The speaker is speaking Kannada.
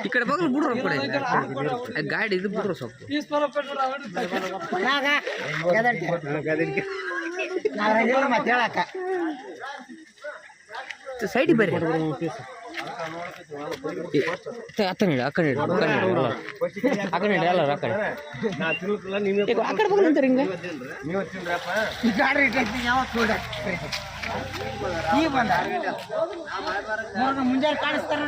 ఇక్కడ పక్కన బుడ్ర ಗಾಡಿ ಇದು ಬುಡ್ರ ಸ್ವಲ್ಪ ಸೈಡ್ ಬರ್ರಿ ಅಕ್ಕಡೆ ಎಲ್ಲರೂ ಅಕ್ಕಡೆ ಬಂದು ನಿಂತಾರೆ ಹಿಂಗ ಮುಂಜಾನೆ ಕಾಣಿಸ್ತಾರ